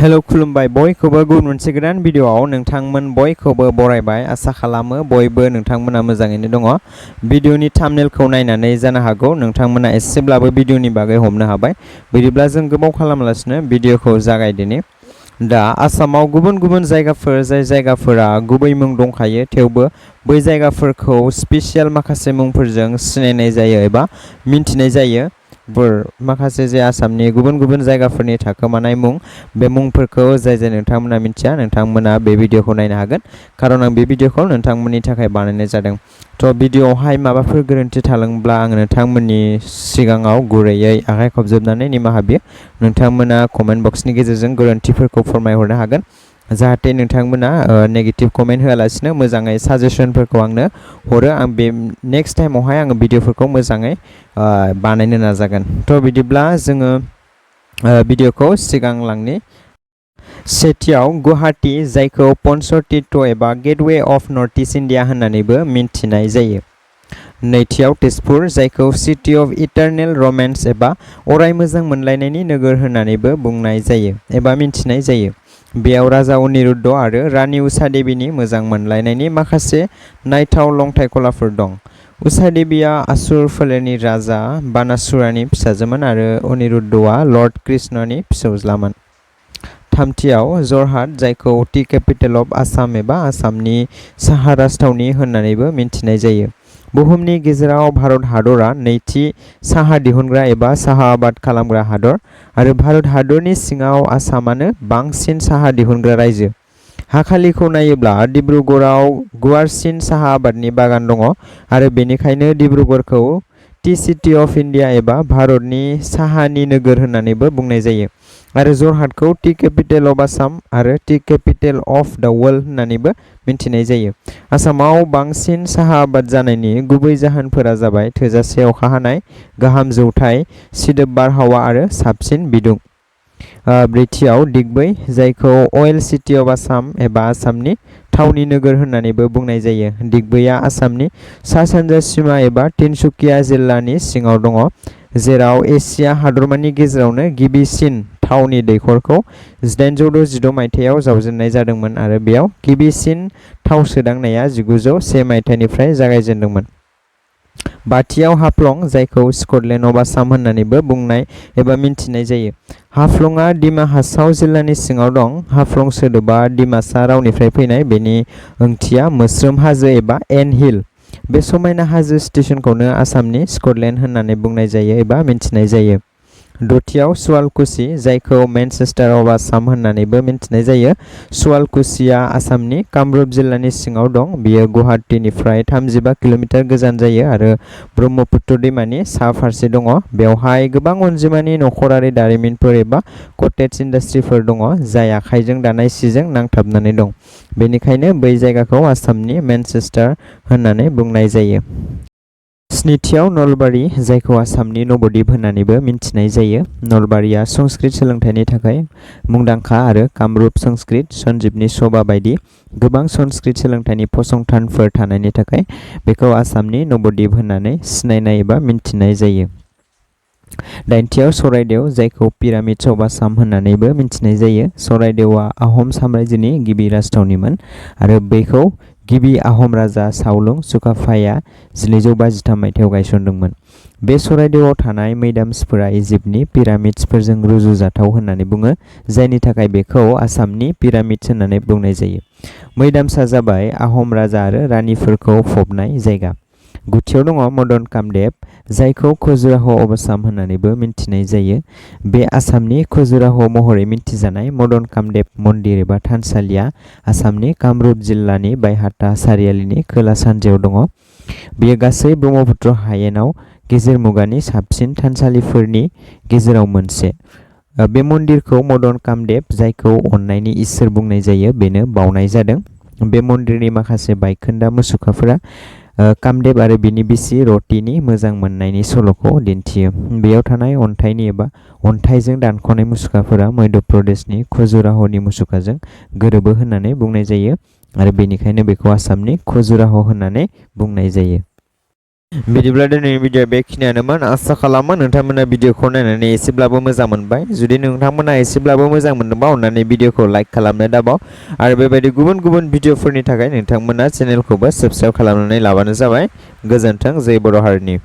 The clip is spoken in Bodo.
हेलो खुलुमबाय बयखौबो गुबुन मोनसे गोदान भिडियोआव नोंथांमोन बयखौबो बरायबाय। आसा खालामो बयबो नोंथांमोना मोजाङैनो दङ। भिडियोनि थाम्बनेलखौ नायनानै जानो हागौ नोंथांमोना एसेब्लाबो भिडियोनि बागै हमनो हाबाय। बिदिब्ला जों गोबाव खालामालासिनो भिडियोखौ जागायदिनि। दा आसामाव गुबुन गुबुन जायगाफोर जाय जायगाफोरा गुबै मुं दंखायो थेवबो बै जायगाफोरखौ स्पेसियेल माखासे मुंफोरजों सिनायनाय जायो एबा मिन्थिनाय जायो। माखासे जे आसामनि गुबुन गुबुन जायगाफोरनि थाखोमानाय मुं बे मुंफोरखौ जाय नोंथांमोना मिथिया नोंथांमोना बे भिडियोखौ नायनो हागोन, खारन आं बे भिडियोखौ नोंथांमोननि थाखाय बानायनाय जादों। भिडियोआवहाय माबाफोर गोरोन्थि थालांब्ला आं नोंथांमोननि सिगाङाव गुरैयै आखाइ खबजोबनानै निमाहा बियो। नोंथांमोना कमेन्ट बक्सनि गेजेरजों गोरोन्थिफोरखौ फोरमायहरनो हागोन, जाहाथे नोंथांमोना नेगेटिभ कमेन्ट होआलासिनो मोजाङै साजेसनफोरखौ आंनो हरो। आं बे नेक्स्ट टाइमावहाय आङो भिडियोफोरखौ मोजाङै बानायनो नाजागोन। बिदिब्ला जोङो भिडियोखौ सिगांलांनि। सेथियाव गुवाहाटी, जायखौ पन्चतीर्थ एबा gateway of north east India होननानैबो मिन्थिनाय जायो। नैथियाव तेजपुर, जायखौ सिटी अफ इटारनेल रोमान्स एबा अराय मोजां मोनलायनायनि नोगोर होननानैबो बुंनाय जायो एबा मिन्थिनाय जायो। बेयाव राजा अनिरुद्ध आरो रानि उषा देवीनि मोजां मोनलायनायनि माखासे नायथाव लंथाइ कलाफोर दं। उषा देवीया असुर फोलेरनि राजा बानासुरानि फिसाजोमोन आरो अनिरुद्धआ लर्ड कृष्णनि फिसौज्लामोन। थामथियाव जरहाट, जायखौ टी केपिटेल अफ आसाम एबा आसामनि साहा राजथावनि होननानैबो मिन्थिनाय जायो। बुहुमनि गेजेराव भारत हादरा नैथि साहा दिहुनग्रा एबा साहा आबाद खालामग्रा हादर आरो भारत हादरनि सिङाव आसामानो बांसिन साहा दिहुनग्रा रायजो। हाखालिखौ नायोब्ला डिब्रुगड़आव गुवारसिन साहा आबादनि बागान दङ आरो बेनिखायनो डिब्रुगड़खौ टी सिटी अफ इन्डिया एबा भारतनि साहानि नोगोर होननानैबो बुंनाय जायो आरो जरहाटखौ टी केपिटेल अफ आसाम आरो टी केपिटेल अफ द वर्ल्ड होननानैबो मिन्थिनाय जायो। आसामाव बांसिन साहा आबाद जानायनि गुबै जाहोनफोरा जाबाय थोजासे अखा हानाय, गाहाम जौथाय, सिदोब बारहावा आरो साबसिन बिदुं। ब्रैथियाव दिग्बै, जायखौ अइल सिटी अफ आसाम एबा आसामनि थावनि नोगोर होननानैबो बुंनाय जायो। दिग्बैया आसामनि सा सानजा सिमा एबा तिनसुकिया जिल्लानि सिङाव दङ, जेराव एसिया हादरमानि गेजेरावनो गिबिसिन थावनि दैखरखौ 1862 मायथाइयाव जावजेननाय जादोंमोन आरो बेयाव गिबिसिन थाव सोदांनाया 1901 मायथाइनिफ्राय जागायजेन्दोंमोन। बाथियाव हाफ्लं, जायखौ स्कटलेन्ड अफ आसाम होननानैबो बुंनाय एबा मिन्थिनाय जायो। हाफ्लंआ दिमा हासाव जिल्लानि सिङाव दं। हाफ्लं सोदोबा दिमासा रावनिफ्राय फैनाय, बेनि ओंथिया मोस्रोम हाजो एबा एन हिल। बे समायना हाजो स्टेशनखौनो आसामनि स्कटलेन्ड होननानै बुंनाय जायो एबा मिन्थिनाय जायो। दथियाव सुवालकुसि, जायखौ मेनचेस्टार अफ आसाम होननानैबो मिन्थिनाय जायो। सुवालकुसिया आसामनि कामरुप जिल्लानि सिङाव दं। बेयो गुवाहाटीनिफ्राय 35 किल'मिटार गोजान जायो आरो ब्रह्मपुत्र दैमानि सा फारसे दङ। बेवहाय गोबां अनजिमानि नखरारि दारिमिनफोर एबा कटेज इन्डास्ट्रिफोर दङ, जाय आखाइजों दानाय सिजों नांथाबनानै दं। बेनिखायनो बै जायगाखौ आसामनि मेनचेस्टार होननानै बुंनाय जायो। स्निथियाव नलबारि, जायखौ आसामनि नबद्वीप होननानैबो मिन्थिनाय जायो। नलबारिया संस्कृत सोलोंथाइनि थाखाय मुंदांखा आरो कामरुप संस्कृत, सन्जीबनि सभा बायदि गोबां संस्कृत सोलोंथाइनि फसंथानफोर थानायनि थाखाय बेखौ आसामनि नबद्वीप होननानै सिनायनाय एबा मिन्थिनाय जायो। दाइनथियाव सराइदेव, जायखौ पिरामिड्स अफ आसाम होननानैबो मिन्थिनाय जायो। सराइदेवआ आहम साम्रायजोनि गिबि राजथावनिमोन आरो बेखौ गिबि आहम राजा सावलुं चुकाफाया 1253 मायथाइयाव गायसनदोंमोन। बे सराइदेवआव थानाय मैदामसफोरा इजिप्टनि पिरामिड्सफोरजों रुजुजाथाव होननानै बुङो, जायनि थाखाय बेखौ आसामनि पिरामिड्स होननानै बुंनाय जायो। मैदामसा जाबाय आहम राजा आरो रानिफोरखौ फबनाय जायगा। गुथियाव दङ मदन कामदेब, जायखौ खजुराह' अफ आसाम होननानैबो मिन्थिनाय जायो। बे आसामनि खजुराह' महरै मिन्थिजानाय मदन कामदेब मन्दिर एबा थानसालिया आसामनि कामरुप जिल्लानि बायहाथा सारियालिनि खोला सानजायाव दङ। बेयो गासै ब्रह्मपुत्र हायेनाव गेजेर मुगानि साबसिन थानसालिफोरनि गेजेराव मोनसे। बे मन्दिरखौ मदन कामदेब, जायखौ अननायनि इसोर बुंनाय जायो, बेनो बावनाय जादों। बे मन्दिरनि माखासे बायखोन्दा मुसुखाफोरा कामदेब आरो बिनि बिसि रतिनि मोजां मोननायनि सल'खौ दिन्थियो। बेयाव थानाय अन्थाइनि एबा अन्थाइजों दानख'नाय मुसुखाफोरा मध्य प्रदेशनि खजुराह'नि मुसुखाजों गोरोबो होननानै बुंनाय जायो आरो बेनिखायनो बेखौ आसामनि खजुराह' होननानै बुंनाय जायो। बिदिब्ला दिनैनि भिडिअ बेखिनियानोमोन। आसा खालामो नोंथांमोना भिडिअखौ नायनानै एसेब्लाबो मोजां मोनबाय। जुदि नोंथांमोना एसेब्लाबो मोजां मोनदोंबा अननानै भिडिअखौ लाइक खालामनो दाबाव आरो बेबायदि गुबुन गुबुन भिडिअफोरनि थाखाय नोंथांमोना चेनेलखौबो साबस्क्राइब खालामनानै लाबानो जाबाय। गोजोन्थों, जय बर' हारिनि।